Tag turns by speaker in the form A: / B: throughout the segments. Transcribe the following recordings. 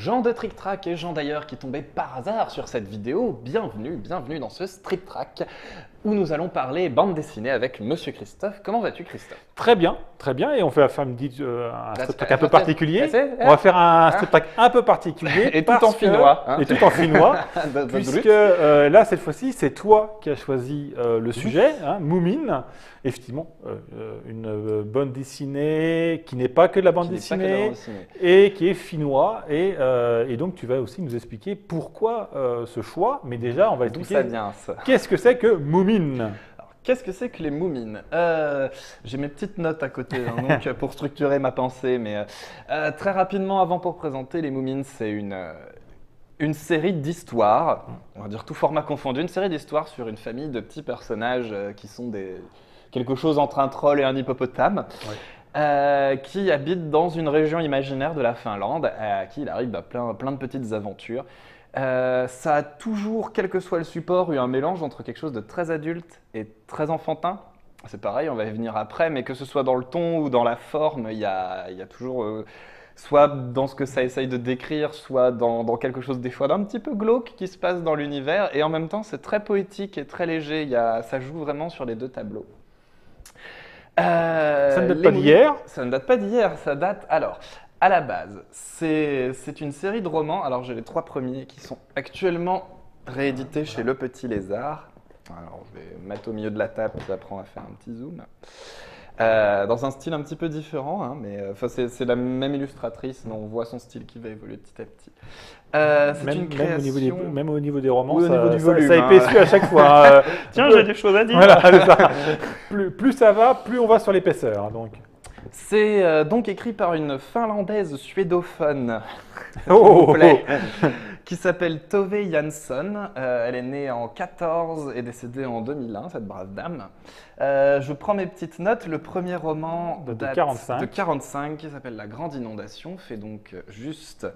A: Jean de Trick Track et Jean d'ailleurs qui tombait par hasard sur cette vidéo. Bienvenue dans ce Strip Track où nous allons parler bande dessinée avec Monsieur Christophe. Comment vas-tu Christophe?
B: Très bien, un strip track un peu particulier. On va faire un strip track un peu particulier.
A: Et tout en finnois.
B: Et tout en finnois, puisque là, cette fois-ci, c'est toi qui as choisi le sujet, Moomin. Effectivement, une bande dessinée qui n'est pas que de la bande dessinée et qui est finnois. Et donc, tu vas aussi nous expliquer pourquoi ce choix. Mais déjà, on va expliquer
A: d'où ça vient, ça.
B: Qu'est-ce que c'est que Moomin.
A: Qu'est-ce que c'est que les Moomins? J'ai mes petites notes à côté donc, pour structurer ma pensée, mais très rapidement, pour présenter, les Moomins, c'est une série d'histoires, on va dire tout format confondu, une série d'histoires sur une famille de petits personnages qui sont quelque chose entre un troll et un hippopotame. Ouais. Qui habitent dans une région imaginaire de la Finlande, à qui il arrive plein de petites aventures. Ça a toujours, quel que soit le support, eu un mélange entre quelque chose de très adulte et très enfantin. C'est pareil, on va y venir après, mais que ce soit dans le ton ou dans la forme, il y a toujours, soit dans ce que ça essaye de décrire, soit dans quelque chose des fois d'un petit peu glauque qui se passe dans l'univers, et en même temps c'est très poétique et très léger, ça joue vraiment sur les deux tableaux.
B: Ça ne date pas d'hier.
A: Ça ne date pas d'hier, ça date alors. À la base, c'est une série de romans. Alors, j'ai les 3 premiers qui sont actuellement réédités chez Le Petit Lézard. Alors, je vais mettre au milieu de la table, ça apprend à faire un petit zoom. Dans un style un petit peu différent, mais c'est la même illustratrice, mais on voit son style qui va évoluer petit à petit. C'est une création...
B: Même au niveau des romans,
A: au niveau du volume,
B: ça épaissit à chaque fois.
A: Tiens, j'ai des choses à dire.
B: Voilà, c'est ça. Plus ça va, plus on va sur l'épaisseur.
A: C'est donc écrit par une Finlandaise suédophone, s'il vous plaît, qui s'appelle Tove Jansson. Elle est née en 14 et décédée en 2001, cette brave dame. Je prends mes petites notes. Le premier roman date de 45 qui s'appelle La Grande Inondation, fait donc juste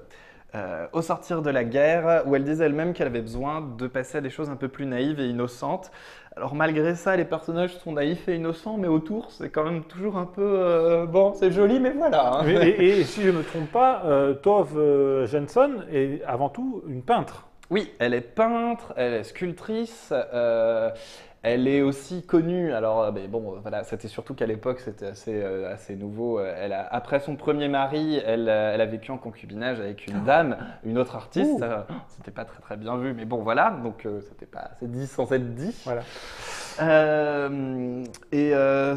A: au sortir de la guerre, où elle disait elle-même qu'elle avait besoin de passer à des choses un peu plus naïves et innocentes. Alors malgré ça, les personnages sont naïfs et innocents, mais autour, c'est quand même toujours un peu... bon, c'est joli, mais voilà.
B: Et si je ne me trompe pas, Tove Jansson est avant tout une peintre.
A: Oui, elle est peintre, elle est sculptrice, elle est aussi connue. Alors, bon, voilà, c'était surtout qu'à l'époque, c'était assez nouveau. Après son premier mari, elle a vécu en concubinage avec une dame, une autre artiste. C'était pas très bien vu, mais bon, voilà. Donc, c'était pas assez dit sans être dit.
B: Voilà.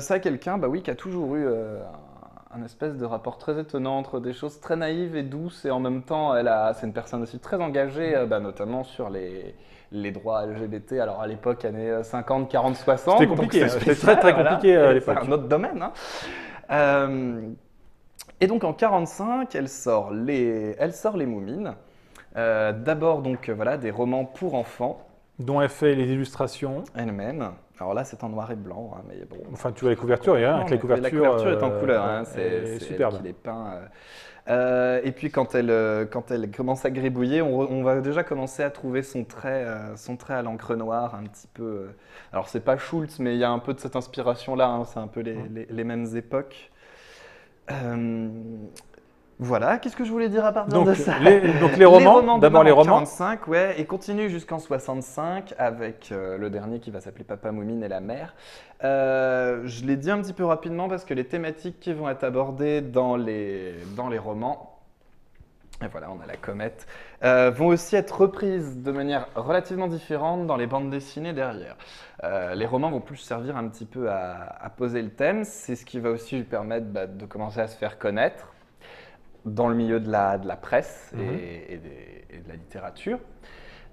A: Ça, quelqu'un, qui a toujours eu un espèce de rapport très étonnant entre des choses très naïves et douces, et en même temps, c'est une personne aussi très engagée, notamment sur les droits LGBT. Alors à l'époque, années 50, 40, 60.
B: C'était compliqué, c'était très compliqué à l'époque.
A: C'est un autre domaine. Et donc en 45, elle sort les Moomins. D'abord donc des romans pour enfants.
B: Dont elle fait les illustrations.
A: Elle-même. Alors là, c'est en noir et blanc, mais bon.
B: Enfin, tu vois les couvertures, la
A: couverture est en couleur, c'est
B: superbe.
A: Elle qui les peint. Et puis quand elle commence à gribouiller, on va déjà commencer à trouver son trait à l'encre noire un petit peu. Alors c'est pas Schultz, mais il y a un peu de cette inspiration-là. C'est un peu les mêmes époques. Voilà, qu'est-ce que je voulais dire à partir de ça?
B: Donc les romans, d'abord les romans.
A: 45, ouais, et continue jusqu'en 65 avec le dernier qui va s'appeler Papa Moomin et la mère. Je l'ai dit un petit peu rapidement parce que les thématiques qui vont être abordées dans les romans, et voilà, on a la comète, vont aussi être reprises de manière relativement différente dans les bandes dessinées derrière. Les romans vont plus servir un petit peu à poser le thème, c'est ce qui va aussi lui permettre de commencer à se faire connaître dans le milieu de la presse et de la littérature.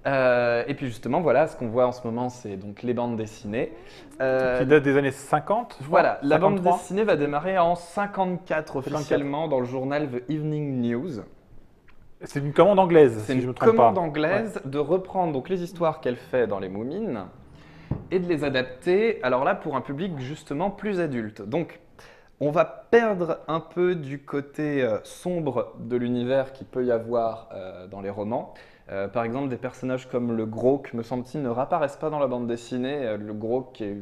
A: Et puis justement, voilà, ce qu'on voit en ce moment, c'est donc les bandes dessinées.
B: Qui datent des années 50, je crois.
A: Voilà, la bande dessinée va démarrer en 54 officiellement dans le journal The Evening News.
B: C'est une commande anglaise,
A: si je me trompe pas. C'est une commande anglaise de reprendre donc les histoires qu'elle fait dans les Moomins et de les adapter, alors là, pour un public justement plus adulte. Donc, on va perdre un peu du côté sombre de l'univers qu'il peut y avoir dans les romans. Par exemple, des personnages comme le Groak, me semble-t-il, ne réapparaissent pas dans la bande dessinée. Le Groak qui est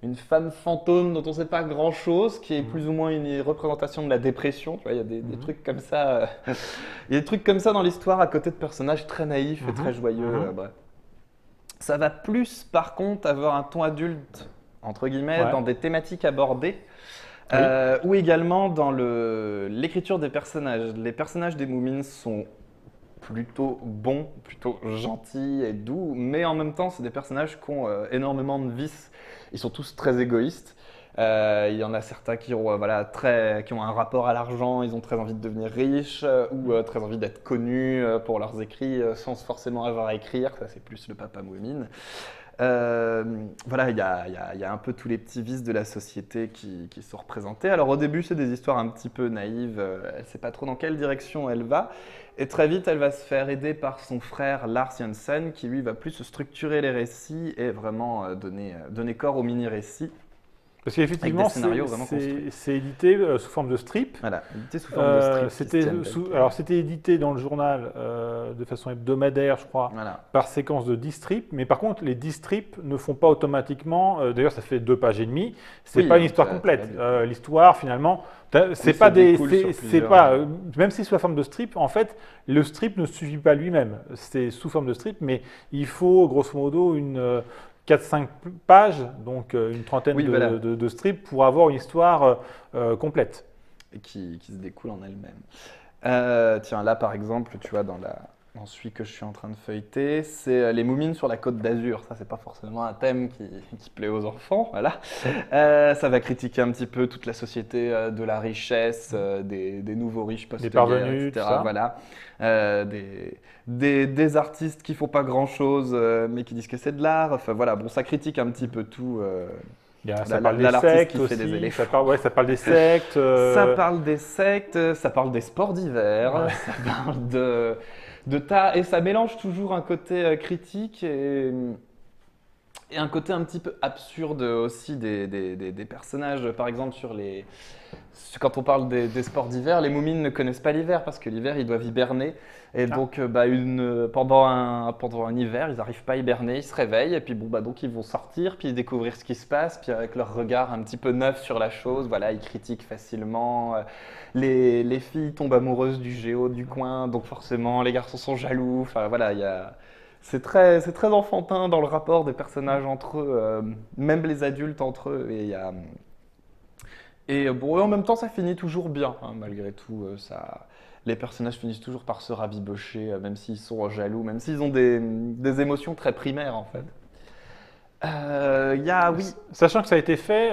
A: une femme fantôme dont on ne sait pas grand-chose, qui est plus ou moins une représentation de la dépression. Tu vois, il y a des trucs comme ça. Il y a des trucs comme ça dans l'histoire à côté de personnages très naïfs et très joyeux. Bref. Ça va plus, par contre, avoir un ton adulte, entre guillemets, dans des thématiques abordées. Ou également dans l'écriture des personnages. Les personnages des Moomins sont plutôt bons, plutôt gentils et doux, mais en même temps, c'est des personnages qui ont énormément de vices. Ils sont tous très égoïstes. Il y en a certains qui ont, qui ont un rapport à l'argent, ils ont très envie de devenir riches ou très envie d'être connus pour leurs écrits sans forcément avoir à écrire. Ça, c'est plus le papa Moomin. Voilà, il y a un peu tous les petits vices de la société qui sont représentés. Alors au début, c'est des histoires un petit peu naïves, elle ne sait pas trop dans quelle direction elle va. Et très vite, elle va se faire aider par son frère Lars Janssen, qui lui va plus structurer les récits et vraiment donner corps aux mini-récits.
B: Parce qu'effectivement, c'est édité sous forme de strip.
A: Voilà, édité sous forme de strip.
B: Alors, c'était édité dans le journal de façon hebdomadaire, je crois, par séquence de 10 strips. Mais par contre, les 10 strips ne font pas automatiquement. D'ailleurs, ça fait 2 pages et demie. C'est pas une histoire complète. L'histoire, finalement, c'est pas des. Même si c'est sous la forme de strip, en fait, le strip ne suffit pas lui-même. C'est sous forme de strip, mais il faut grosso modo une 4-5 pages, donc une trentaine de strips pour avoir une histoire complète.
A: Et qui se découle en elle-même. Tiens, là par exemple, tu vois, dans celui que je suis en train de feuilleter, c'est les Moomins sur la Côte d'Azur. Ça, c'est pas forcément un thème qui plaît aux enfants, voilà. Ça va critiquer un petit peu toute la société de la richesse, des nouveaux riches post-guerre,
B: des parvenus,
A: etc.
B: Tout ça.
A: Voilà. Des artistes qui font pas grand-chose, mais qui disent que c'est de l'art. Enfin voilà, bon, ça critique un petit peu tout.
B: Ça parle des sectes aussi. Ça parle des sectes.
A: Ça parle des sectes, ça parle des sports d'hiver, ça parle et ça mélange toujours un côté critique et un côté un petit peu absurde aussi des personnages. Par exemple, quand on parle des sports d'hiver, les Moomins ne connaissent pas l'hiver parce que l'hiver, ils doivent hiberner. Et donc, pendant un hiver, ils n'arrivent pas à hiberner, ils se réveillent et puis donc ils vont sortir, puis découvrir ce qui se passe, puis avec leur regard un petit peu neuf sur la chose, voilà, ils critiquent facilement. Les filles tombent amoureuses du géo du coin, donc forcément, les garçons sont jaloux. Enfin voilà, c'est très enfantin dans le rapport des personnages entre eux, même les adultes entre eux. Et en même temps, ça finit toujours bien, hein, malgré tout. Les personnages finissent toujours par se rabibocher, même s'ils sont jaloux, même s'ils ont des émotions très primaires, en fait.
B: Sachant que ça a été fait,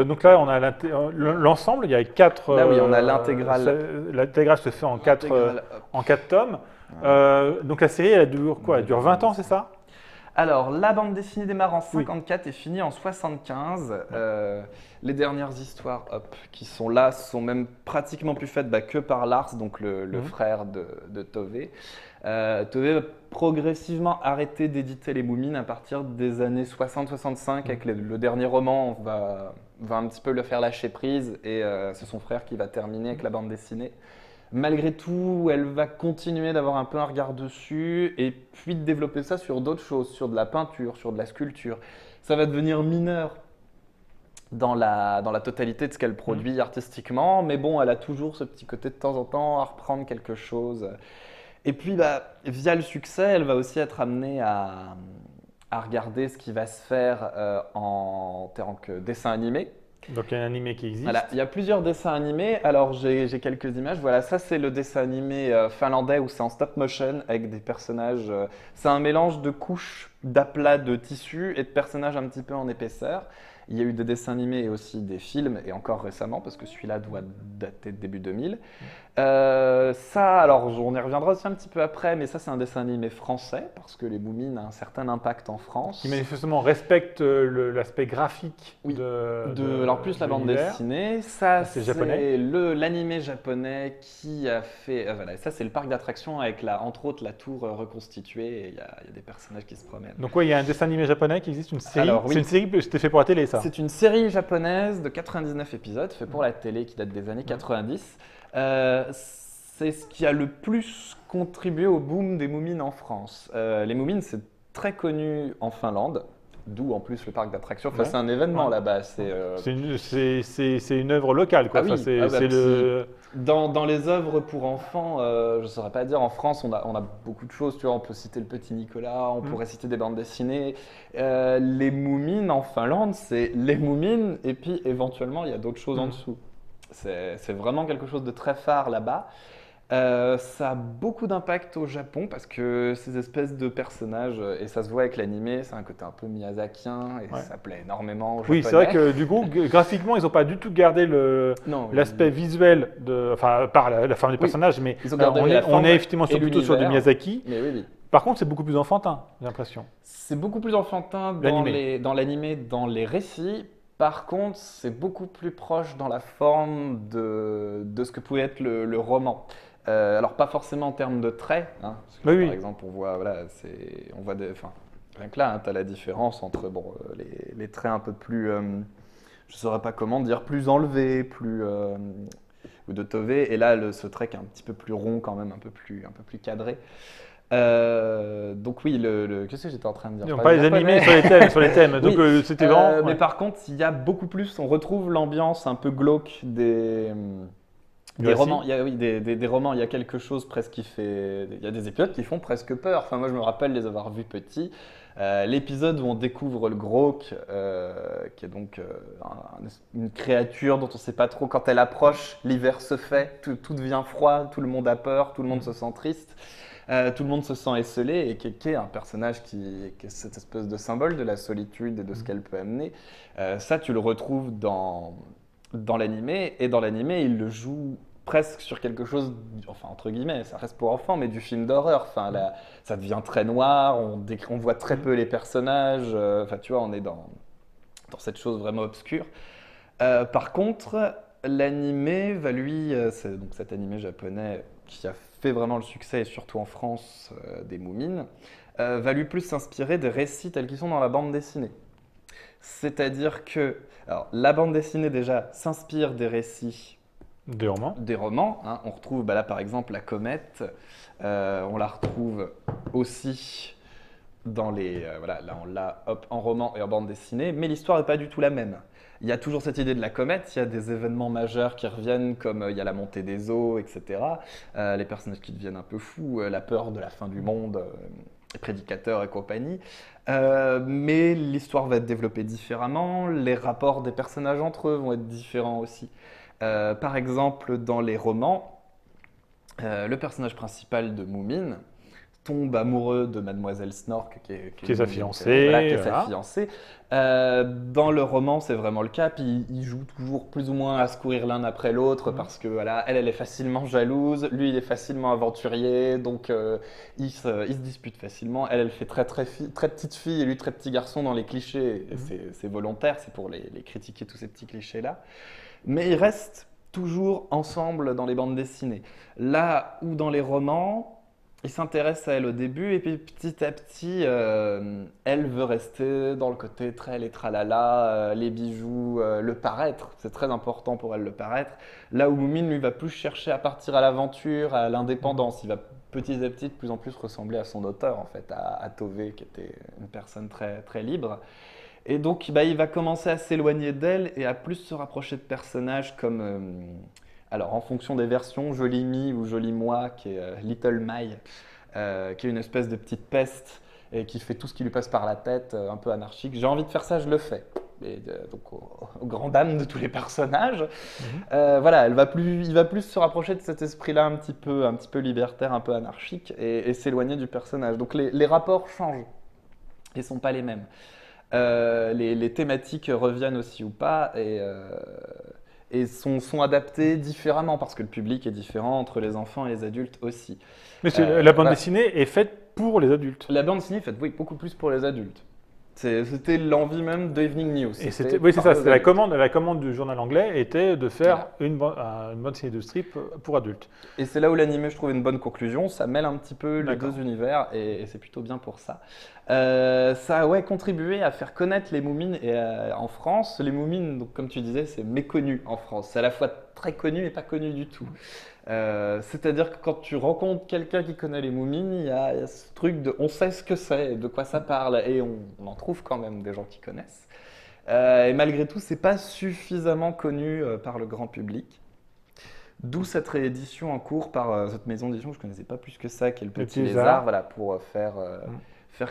B: donc là, on a l'ensemble, il y a 4.
A: Là, oui, on a l'intégrale.
B: L'intégrale se fait en 4 tomes. Donc la série, elle dure quoi? Elle dure 20 ans, c'est ça?
A: Alors, la bande dessinée démarre en 54 et finit en 75. Les dernières histoires qui sont là sont même pratiquement plus faites que par Lars, donc le frère de Tove. Tove va progressivement arrêter d'éditer les Moomins à partir des années 60-65 avec le dernier roman. On va un petit peu le faire lâcher prise et c'est son frère qui va terminer avec la bande dessinée. Malgré tout, elle va continuer d'avoir un peu un regard dessus et puis de développer ça sur d'autres choses, sur de la peinture, sur de la sculpture. Ça va devenir mineur dans la totalité de ce qu'elle produit artistiquement, mais bon, elle a toujours ce petit côté de temps en temps à reprendre quelque chose. Et puis, via le succès, elle va aussi être amenée à regarder ce qui va se faire en tant que dessin animé.
B: Donc il y a un animé qui existe.
A: Voilà, il y a plusieurs dessins animés. Alors j'ai quelques images. Voilà, ça c'est le dessin animé finlandais où c'est en stop motion avec des personnages. C'est un mélange de couches d'aplats de tissu et de personnages un petit peu en épaisseur. Il y a eu des dessins animés et aussi des films, et encore récemment, parce que celui-là doit dater de début 2000. Alors on y reviendra aussi un petit peu après, mais ça c'est un dessin animé français, parce que les Moomins ont un certain impact en France.
B: Qui manifestement respecte l'aspect graphique
A: alors plus la bande dessinée, ça c'est l'animé japonais qui a fait... ça c'est le parc d'attractions avec entre autres la tour reconstituée, et il y a des personnages qui se promènent.
B: Donc il y a un dessin animé japonais qui existe, une série.
A: Alors,
B: c'est une série que c'était fait pour la télé, ça.
A: C'est une série japonaise de 99 épisodes, fait pour la télé, qui date des années 90. C'est ce qui a le plus contribué au boom des Moomins en France. Les Moomins, c'est très connu en Finlande. d'où en plus le parc d'attractions. Enfin, c'est un événement là-bas. C'est
B: une œuvre locale, quoi.
A: Ah oui,
B: Enfin, c'est le...
A: Dans les œuvres pour enfants, je ne saurais pas dire, en France, on a beaucoup de choses. Tu vois, on peut citer le Petit Nicolas, on pourrait citer des bandes dessinées. Les Moumines en Finlande, c'est les Moumines, et puis éventuellement, il y a d'autres choses en dessous. C'est vraiment quelque chose de très phare là-bas. Ça a beaucoup d'impact au Japon parce que ces espèces de personnages, et ça se voit avec l'animé, c'est un côté un peu miyazakien et ça plaît énormément aux Japonais.
B: Oui, c'est vrai que du coup, graphiquement, ils n'ont pas du tout gardé l'aspect visuel, par la forme des personnages, mais on est effectivement plutôt sur du Miyazaki.
A: Mais oui.
B: Par contre, c'est beaucoup plus enfantin, j'ai l'impression.
A: C'est beaucoup plus enfantin dans l'animé, dans les récits. Par contre, c'est beaucoup plus proche dans la forme de ce que pouvait être le roman. Alors pas forcément en termes de traits, hein, parce que, par exemple on voit, rien que là, hein, tu as la différence entre les traits un peu plus, je ne saurais pas comment dire, plus enlevés, ou de Tové, et là ce trait qui est un petit peu plus rond quand même, un peu plus cadré. Donc oui, qu'est-ce que j'étais en train de dire?
B: On parlait des animés sur les thèmes. Donc
A: oui,
B: c'était vraiment.
A: Mais par contre, il y a beaucoup plus. On retrouve l'ambiance un peu glauque des romans. Il y a des romans. Il y a quelque chose presque qui fait. Il y a des épisodes qui font presque peur. Enfin, moi, je me rappelle les avoir vus petits. L'épisode où on découvre le Grok, qui est donc une créature dont on ne sait pas trop quand elle approche, l'hiver se fait, tout devient froid, tout le monde a peur, tout le monde se sent triste. Tout le monde se sent esselé et qui est un personnage qui est cette espèce de symbole de la solitude et de ce qu'elle peut amener. Ça, tu le retrouves dans l'animé, et dans l'animé, il le joue presque sur quelque chose, enfin entre guillemets, ça reste pour enfants, mais du film d'horreur. Enfin, là, ça devient très noir, on voit très peu les personnages. Enfin, tu vois, on est dans cette chose vraiment obscure. Par contre, l'animé va lui, c'est donc cet animé japonais qui a fait vraiment le succès, et surtout en France, des Moumines, va lui plus s'inspirer des récits tels qu'ils sont dans la bande dessinée. C'est-à-dire que la bande dessinée déjà s'inspire des récits
B: des
A: romans, hein. On retrouve là par exemple la comète, on la retrouve aussi dans là on l'a en roman et en bande dessinée, mais l'histoire n'est pas du tout la même. Il y a toujours cette idée de la comète, il y a des événements majeurs qui reviennent, comme il y a la montée des eaux, etc. Les personnages qui deviennent un peu fous, la peur de la fin du monde, les prédicateurs et compagnie. Mais l'histoire va être développée différemment, les rapports des personnages entre eux vont être différents aussi. Par exemple, dans les romans, le personnage principal de Moumine tombe amoureux de Mademoiselle Snork, qui est
B: sa fiancée.
A: Sa fiancée. Dans le roman, c'est vraiment le cas. Puis ils jouent toujours plus ou moins à se courir l'un après l'autre parce que elle est facilement jalouse, lui il est facilement aventurier, donc ils se disputent facilement. Elle fait très petite fille et lui très petit garçon dans les clichés. Et c'est volontaire, c'est pour les critiquer tous ces petits clichés-là. Mais ils restent toujours ensemble dans les bandes dessinées. Là où dans les romans, il s'intéresse à elle au début et puis petit à petit, elle veut rester dans le côté très les tralala, les bijoux, le paraître. C'est très important pour elle, le paraître. Là où Moumine, lui, va plus chercher à partir à l'aventure, à l'indépendance. Il va petit à petit de plus en plus ressembler à son auteur, en fait, à Tové, qui était une personne très, très libre. Et donc, il va commencer à s'éloigner d'elle et à plus se rapprocher de personnages comme... alors, en fonction des versions, Joli Mi ou Joli Moi, qui est Little Mai, qui est une espèce de petite peste et qui fait tout ce qui lui passe par la tête, un peu anarchique. J'ai envie de faire ça, je le fais. Et donc, aux grandes dames de tous les personnages. Il va plus se rapprocher de cet esprit-là un petit peu libertaire, un peu anarchique, et s'éloigner du personnage. Donc, les rapports changent et ne sont pas les mêmes. Les thématiques reviennent aussi ou pas, et sont adaptés différemment parce que le public est différent entre les enfants et les adultes aussi.
B: Mais la bande dessinée est faite pour les adultes.
A: La bande dessinée est faite, oui, beaucoup plus pour les adultes. C'était l'envie même d'Evening News.
B: Oui, c'est ça. La commande du journal anglais était de faire une bande dessinée de strip pour adultes.
A: Et c'est là où l'animé, je trouve, une bonne conclusion. Ça mêle un petit peu les deux univers et c'est plutôt bien pour ça. Ça a contribué à faire connaître les Moumines en France. Les Moumines, donc, comme tu disais, c'est méconnu en France. C'est à la fois très connu et pas connu du tout. C'est-à-dire que quand tu rencontres quelqu'un qui connaît les Moumines, il y a ce truc de on sait ce que c'est, de quoi ça parle, et on en trouve quand même des gens qui connaissent. Et malgré tout, c'est pas suffisamment connu par le grand public. D'où cette réédition en cours par cette maison d'édition que je ne connaissais pas plus que ça, qui est le Petit Lézard, voilà, pour faire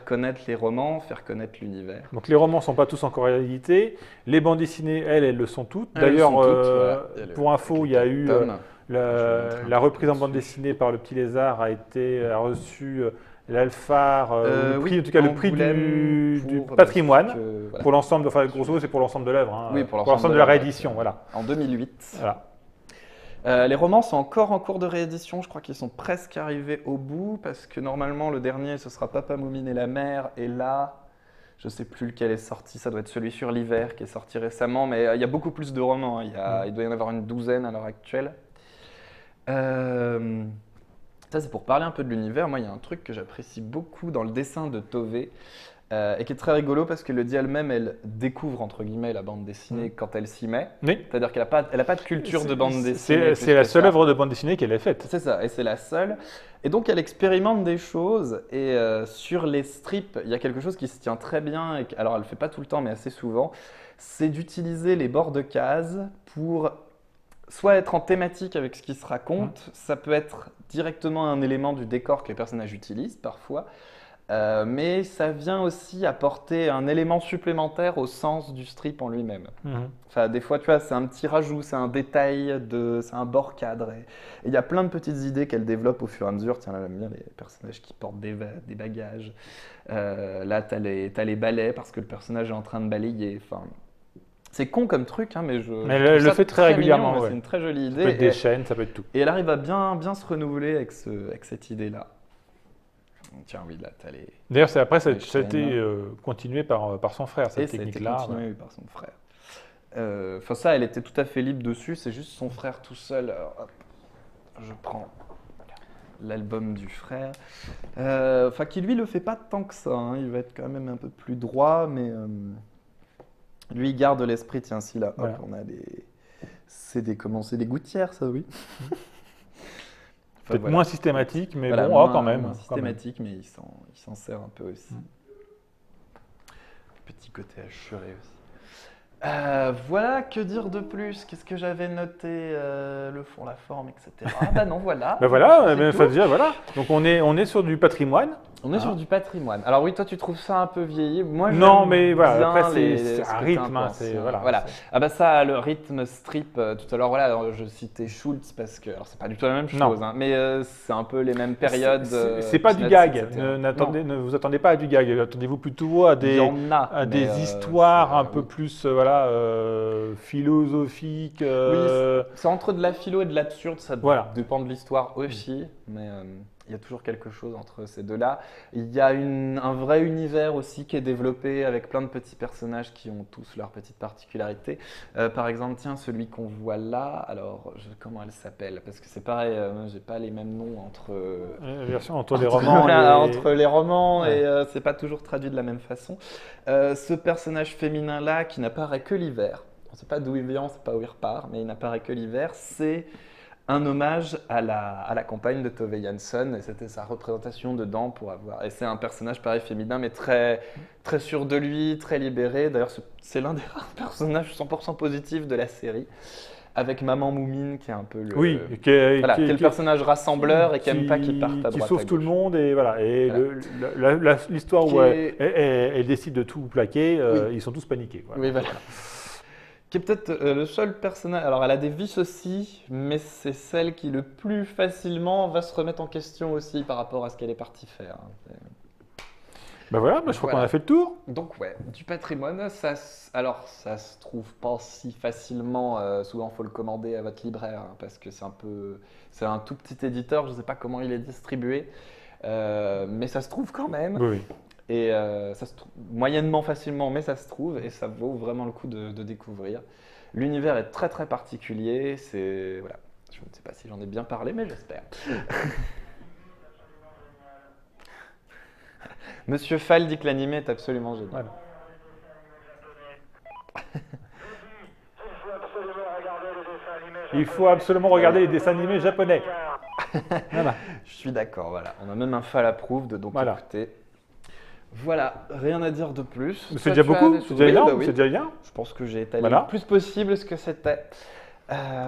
A: connaître les romans, faire connaître l'univers.
B: Donc les romans ne sont pas tous encore réédités. Les bandes dessinées, elles le sont toutes.
A: Elles
B: D'ailleurs,
A: sont toutes, voilà.
B: pour info, il y a eu la reprise en bande dessinée par le Petit Lézard a reçu l'Alphard, le prix, en tout cas le prix du patrimoine, voilà. Pour l'ensemble, enfin grosso c'est pour l'ensemble de l'œuvre, hein,
A: oui,
B: pour l'ensemble de la réédition, voilà.
A: En 2008.
B: Voilà.
A: Les romans sont encore en cours de réédition, je crois qu'ils sont presque arrivés au bout, parce que normalement le dernier ce sera Papa Moumine et la mer, et là, je ne sais plus lequel est sorti, ça doit être celui sur l'hiver qui est sorti récemment, mais il y a beaucoup plus de romans, il doit y en avoir une douzaine à l'heure actuelle. Ça c'est pour parler un peu de l'univers, moi il y a un truc que j'apprécie beaucoup dans le dessin de Tove, et qui est très rigolo parce que le dit elle-même, elle découvre entre guillemets la bande dessinée quand elle s'y met.
B: Oui.
A: C'est-à-dire qu'elle n'a pas de culture de bande dessinée.
B: C'est la seule œuvre de bande dessinée qu'elle ait faite.
A: C'est ça, et c'est la seule. Et donc elle expérimente des choses, et sur les strips, il y a quelque chose qui se tient très bien, alors elle ne le fait pas tout le temps mais assez souvent, c'est d'utiliser les bords de cases pour soit être en thématique avec ce qui se raconte, ça peut être directement un élément du décor que les personnages utilisent parfois, mais ça vient aussi apporter un élément supplémentaire au sens du strip en lui-même. Enfin, des fois, tu vois, c'est un petit rajout, c'est un détail, c'est un bord cadre. Et il y a plein de petites idées qu'elle développe au fur et à mesure. Tiens, là, j'aime bien les personnages qui portent des bagages. Là, t'as les balais parce que le personnage est en train de balayer. Enfin, c'est con comme truc, hein, mais
B: elle le fait très régulièrement.
A: Mignon, ouais. C'est une très jolie idée.
B: Ça peut être des chaînes, ça peut être tout.
A: Et elle arrive à bien se renouveler avec cette idée-là. Tiens, oui, là, t'as les.
B: D'ailleurs, après, ça a été continué par son frère, cette technique-là.
A: Ça a été continué par son frère. Enfin, ça, elle était tout à fait libre dessus, c'est juste son frère tout seul. Alors, hop, je prends l'album du frère. Enfin, qui lui le fait pas tant que ça, hein. Il va être quand même un peu plus droit, mais lui, il garde l'esprit. Tiens, si là, hop, voilà. On a des. C'est des gouttières, ça, oui.
B: Peut-être moins systématique, mais
A: voilà,
B: bon, quand même.
A: Moins systématique, mais il s'en sert un peu aussi. Petit côté assuré aussi. Voilà, que dire de plus? Qu'est-ce que j'avais noté? Le fond, la forme, etc. Ah bah non, voilà.
B: Ben voilà, voilà. Donc on est sur du patrimoine.
A: On est sur du patrimoine. Alors oui, toi tu trouves ça un peu vieilli. Moi,
B: non, mais voilà, après c'est un rythme.
A: Voilà. Ah bah ça, le rythme strip, tout à l'heure, voilà, je citais Schultz parce que, alors c'est pas du tout la même chose, hein, mais c'est un peu les mêmes périodes.
B: C'est pas du gag, ne vous attendez pas à du gag, attendez-vous plutôt à des histoires un peu plus philosophiques.
A: Oui, c'est entre de la philo et de l'absurde, ça dépend de l'histoire aussi, mais il y a toujours quelque chose entre ces deux-là. Il y a un vrai univers aussi qui est développé avec plein de petits personnages qui ont tous leurs petites particularités. Par exemple, tiens, celui qu'on voit là, alors comment elle s'appelle? Parce que c'est pareil, j'ai pas les mêmes noms entre
B: les romans.
A: Entre les romans et c'est pas toujours traduit de la même façon. Ce personnage féminin-là qui n'apparaît que l'hiver, on ne sait pas d'où il vient, on ne sait pas où il repart, mais il n'apparaît que l'hiver, c'est un hommage à la compagne de Tove Jansson, et c'était sa représentation dedans pour avoir. Et c'est un personnage pareil féminin, mais très, très sûr de lui, très libéré. D'ailleurs, c'est l'un des rares personnages 100% positifs de la série, avec Maman Moumine qui est un peu le.
B: Oui,
A: qui est le personnage rassembleur et qui n'aime pas qu'il parte à droite.
B: Qui sauve tout le monde, et voilà. Et l'histoire où elle décide de tout plaquer, ils sont tous paniqués.
A: Voilà. Oui, voilà. Qui est peut-être le seul personnage. Alors, elle a des vices aussi, mais c'est celle qui le plus facilement va se remettre en question aussi par rapport à ce qu'elle est partie faire.
B: Ben voilà, je crois qu'on a fait le tour.
A: Donc ouais, du patrimoine, ça se trouve pas si facilement. Souvent, il faut le commander à votre libraire parce que c'est un tout petit éditeur. Je ne sais pas comment il est distribué, mais ça se trouve quand même.
B: Oui.
A: Et ça se trouve moyennement facilement, mais ça se trouve et ça vaut vraiment le coup de découvrir. L'univers est très très particulier. Voilà. Je ne sais pas si j'en ai bien parlé, mais j'espère. Monsieur Fall dit que l'animé est absolument génial.
B: Voilà. Il faut absolument regarder les dessins animés japonais.
A: Voilà. Je suis d'accord, voilà. On a même un fall approved, donc écoutez. Voilà, rien à dire de plus.
B: C'est déjà beaucoup, c'est déjà énorme, c'est déjà bien.
A: Je pense que j'ai étalé le plus possible ce que c'était.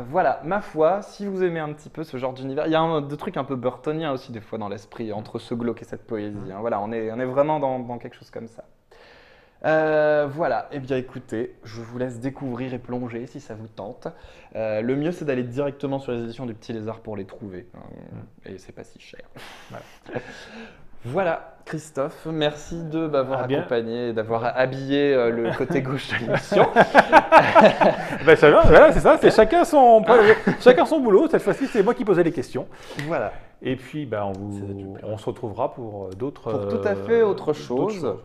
A: Voilà, ma foi, si vous aimez un petit peu ce genre d'univers, il y a des trucs un peu burtoniens aussi des fois dans l'esprit, entre ce glauque et cette poésie. Hein. Voilà, on est vraiment dans quelque chose comme ça. Voilà, et bien écoutez, je vous laisse découvrir et plonger si ça vous tente. Le mieux c'est d'aller directement sur les éditions du Petit Lézard pour les trouver, hein, et c'est pas si cher. Voilà, Christophe, merci de m'avoir accompagné et d'avoir habillé le côté gauche de l'émission.
B: Voilà, c'est ça, c'est chacun son boulot. Cette fois-ci, c'est moi qui posais les questions.
A: Voilà.
B: Et puis, on se retrouvera pour d'autres.
A: Pour tout à fait autre chose.